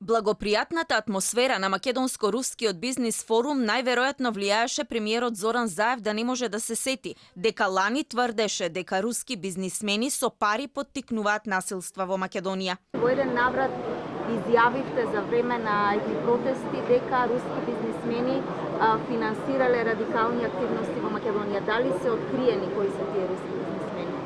Благопријатната атмосфера на македонско-рускиот бизнис форум најверојатно влијаеше премиерот Зоран Заев да не може да се сети дека лани тврдеше дека руски бизнисмени со пари поттикнуваат насилства во Македонија. Во еден наврат изјавивте за време на едни протести дека руски бизнисмени финансирале радикални активности во Македонија. Дали се откриени кои се тие руски бизнисмени?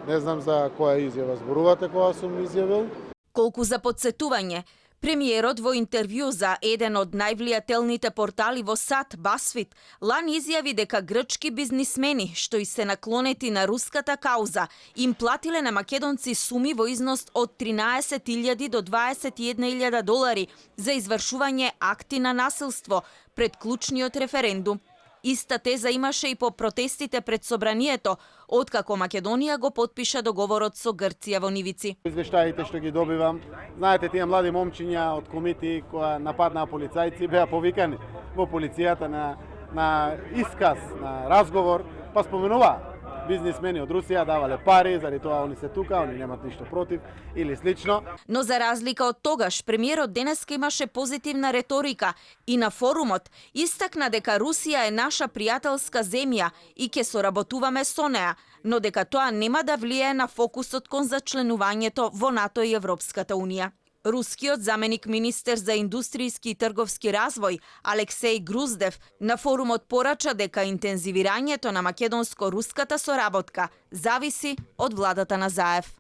Не знам за која изјава зборувате, која сум изјавил. Колку за подсетување, премиерот во интервју за еден од највлијателните портали во САД, BuzzFeed, лани изјави дека грчки бизнисмени, што и се наклонети на руската кауза, им платиле на македонци суми во износ од 13.000 до 21.000 долари за извршување акти на насилство пред клучниот референдум. Иста теза имаше и по протестите пред собранието, откако Македонија го потпиша договорот со Грција во нивици. Извештаите што ги добивам, знаете, тие млади момчиња од комити која нападнаа полицајци беа повикани во полицијата на исказ, на разговор, па споменуваа бизнисмени од Русија давале пари, заради тоа они се тука, они немат ништо против или слично. Но за разлика од тогаш, премиерот денеска имаше позитивна реторика и на форумот истакна дека Русија е наша пријателска земја и ќе соработуваме со неа, но дека тоа нема да влијае на фокусот кон зачленувањето во НАТО и Европската Унија. Рускиот заменик министер за индустријски и трговски развој Алексеј Груздев на форумот порача дека интензивирањето на македонско-руската соработка зависи од владата на Заев.